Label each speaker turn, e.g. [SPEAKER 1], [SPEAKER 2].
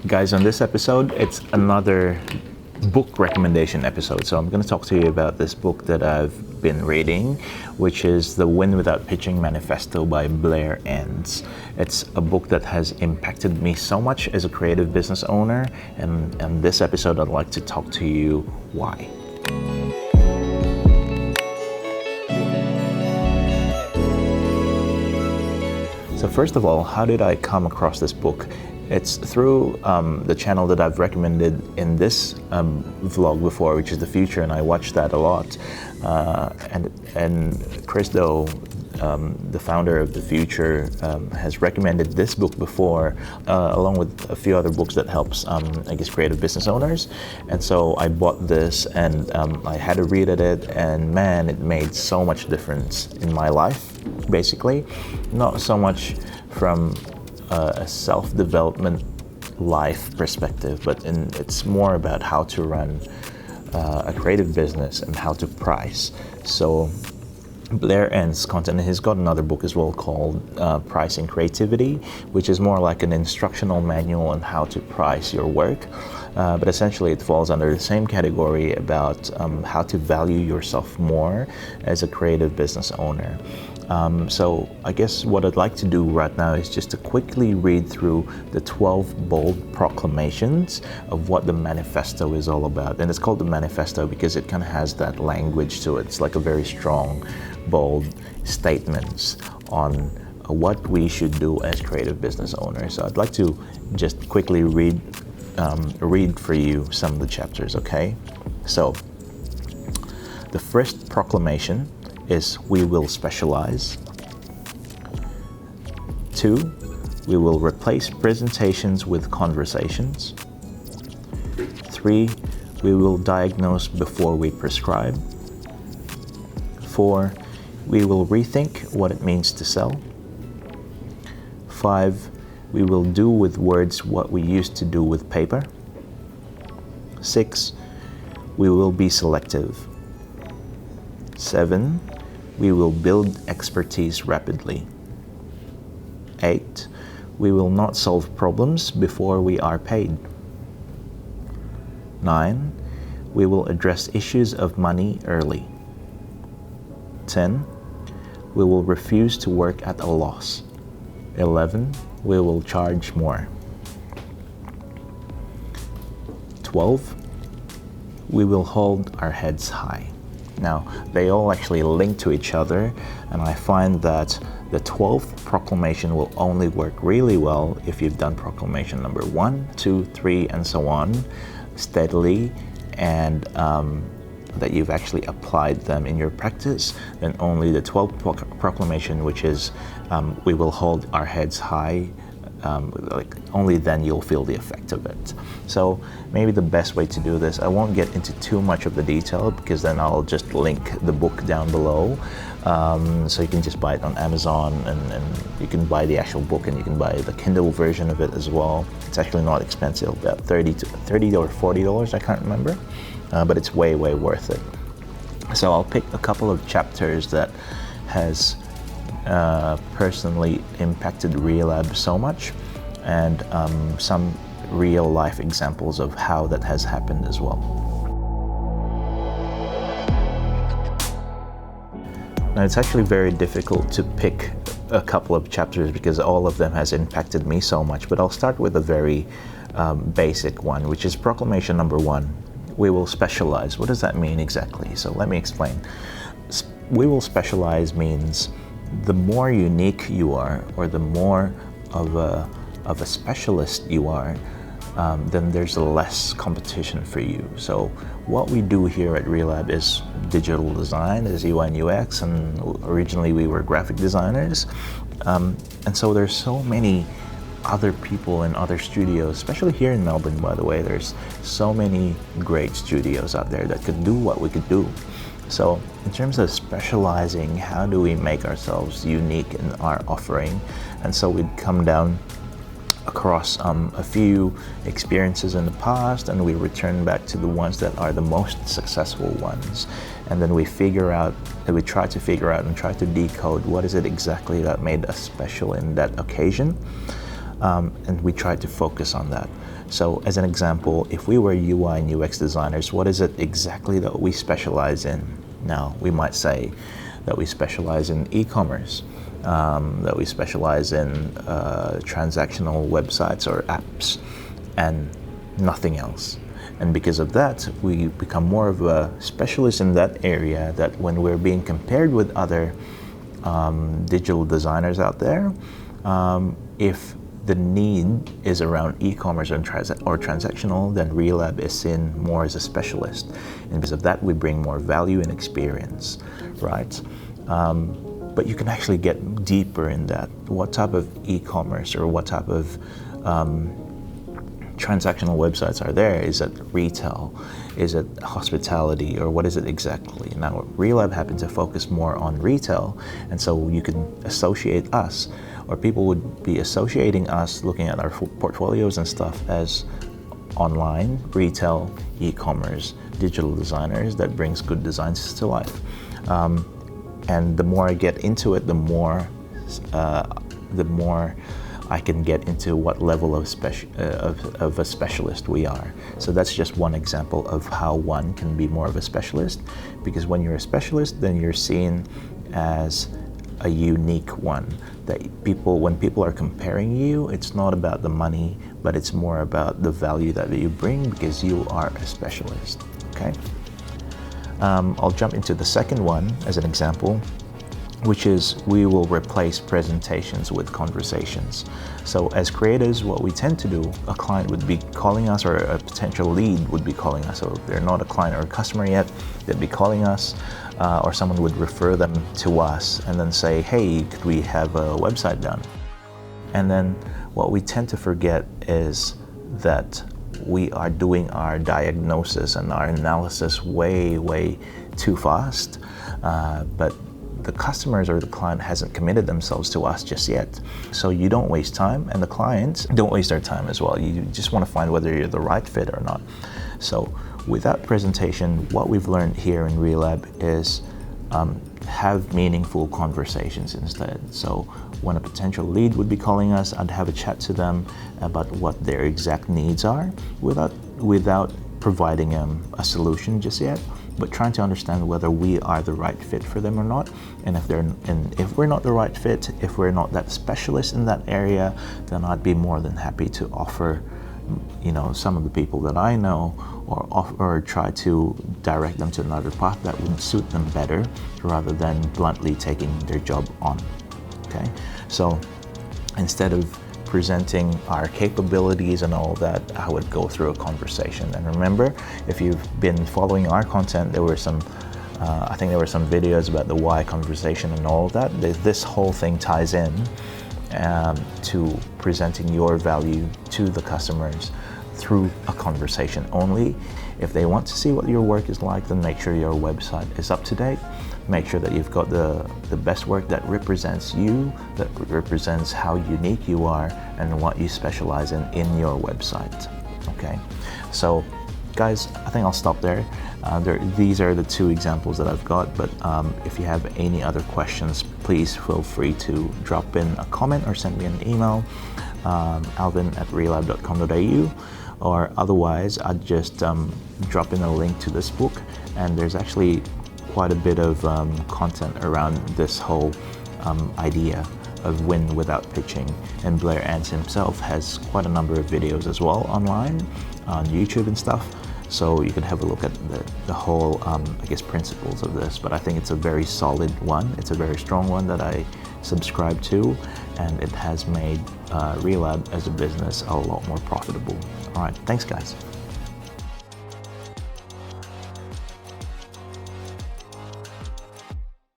[SPEAKER 1] Guys, on this episode, it's another book recommendation episode. So I'm going to talk to you about this book that I've been reading, which is The Win Without Pitching Manifesto by Blair Enns. It's a book that has impacted me so much as a creative business owner, and in this episode I'd like to talk to you why. So first of all, how did I come across this book? It's through the channel that I've recommended in this vlog before, which is The Future, and I watched that a lot. And Chris Doe, the founder of The Future, has recommended this book before, along with a few other books that helps, creative business owners. And so I bought this, and I had a read at it, and man, it made so much difference in my life, basically. Not so much from a self-development life perspective, but it's more about how to run a creative business and how to price. So Blair Enns' content, and he's got another book as well called Pricing Creativity, which is more like an instructional manual on how to price your work. But essentially it falls under the same category about how to value yourself more as a creative business owner. So I guess what I'd like to do right now is just to quickly read through the 12 bold proclamations of what the manifesto is all about. And it's called the manifesto because it kind of has that language to it. It's like a very strong, bold statements on what we should do as creative business owners. So I'd like to just quickly read for you some of the chapters, okay? So the first proclamation is we will specialize. 2, we will replace presentations with conversations. 3, we will diagnose before we prescribe. 4, we will rethink what it means to sell. 5, we will do with words what we used to do with paper. 6, we will be selective. 7, we will build expertise rapidly. 8, we will not solve problems before we are paid. 9, we will address issues of money early. 10, we will refuse to work at a loss. 11, we will charge more. 12, we will hold our heads high. Now, they all actually link to each other, and I find that the 12th proclamation will only work really well if you've done proclamation number 1, 2, 3, and so on steadily, and that you've actually applied them in your practice. Then only the 12th proclamation, which is we will hold our heads high, only then you'll feel the effect of it. So maybe the best way to do this, I won't get into too much of the detail because then I'll just link the book down below, so you can just buy it on Amazon, and you can buy the actual book, and you can buy the Kindle version of it as well. It's actually not expensive, about $30 or $40, I can't remember, but it's way worth it. So I'll pick a couple of chapters that has personally impacted Relab so much, and some real life examples of how that has happened as well. Now, it's actually very difficult to pick a couple of chapters because all of them has impacted me so much, but I'll start with a very basic one, which is proclamation number 1. We will specialize. What does that mean exactly? So let me explain. We will specialize means the more unique you are, or the more of a specialist you are, then there's less competition for you. So what we do here at Relab is digital design, is UI and UX, and originally we were graphic designers. And so there's so many other people in other studios, especially here in Melbourne, by the way. There's so many great studios out there that could do what we could do. So in terms of specializing, how do we make ourselves unique in our offering? And so we'd come down across a few experiences in the past, and we return back to the ones that are the most successful ones. And then we try to figure out and try to decode what is it exactly that made us special in that occasion. And we try to focus on that. So as an example, if we were UI and UX designers, what is it exactly that we specialize in? Now, we might say that we specialize in e-commerce, that we specialize in transactional websites or apps, and nothing else. And because of that, we become more of a specialist in that area, that when we're being compared with other digital designers out there, if the need is around e-commerce or transactional, then Relab is seen more as a specialist. And because of that, we bring more value and experience, right? But you can actually get deeper in that. What type of e-commerce or what type of transactional websites are there? Is it retail? Is it hospitality? Or what is it exactly? Now, Relab happens to focus more on retail, and so you can associate us, or people would be associating us looking at our portfolios and stuff as online, retail, e-commerce, digital designers that brings good designs to life. And the more I get into it, the more I can get into what level of a specialist we are. So that's just one example of how one can be more of a specialist, because when you're a specialist, then you're seen as a unique one. That when people are comparing you, it's not about the money, but it's more about the value that you bring because you are a specialist, okay? I'll jump into the second one as an example, which is we will replace presentations with conversations. So as creators, what we tend to do, a client would be calling us, or a potential lead would be calling us. So if they're not a client or a customer yet, they'd be calling us, or someone would refer them to us and then say, hey, could we have a website done? And then what we tend to forget is that we are doing our diagnosis and our analysis way too fast, but the customers or the client hasn't committed themselves to us just yet. So you don't waste time, and the clients don't waste their time as well. You just want to find whether you're the right fit or not. So without presentation, what we've learned here in Relab is have meaningful conversations instead. So when a potential lead would be calling us, I'd have a chat to them about what their exact needs are without providing them a solution just yet, but trying to understand whether we are the right fit for them or not. And if we're not the right fit, if we're not that specialist in that area, then I'd be more than happy to offer, some of the people that I know, or try to direct them to another path that would suit them better, rather than bluntly taking their job on. Okay, so instead of presenting our capabilities and all that, I would go through a conversation. And remember, if you've been following our content, there were some I think there were some videos about the why conversation and all of that. This whole thing ties in to presenting your value to the customers through a conversation only. If they want to see what your work is like, then make sure your website is up to date. Make sure that you've got the best work that represents you, that represents how unique you are and what you specialize in your website. Okay, so guys, I think I'll stop there. These are the two examples that I've got, but if you have any other questions, please feel free to drop in a comment or send me an email, alvin@relab.com.au, or otherwise I'd just drop in a link to this book. And there's actually quite a bit of content around this whole idea of win without pitching, and Blair Enns himself has quite a number of videos as well online on YouTube and stuff, so you can have a look at the whole principles of this. But I think it's a very solid one, it's a very strong one that I subscribe to, and it has made Relab as a business a lot more profitable. All right, thanks guys.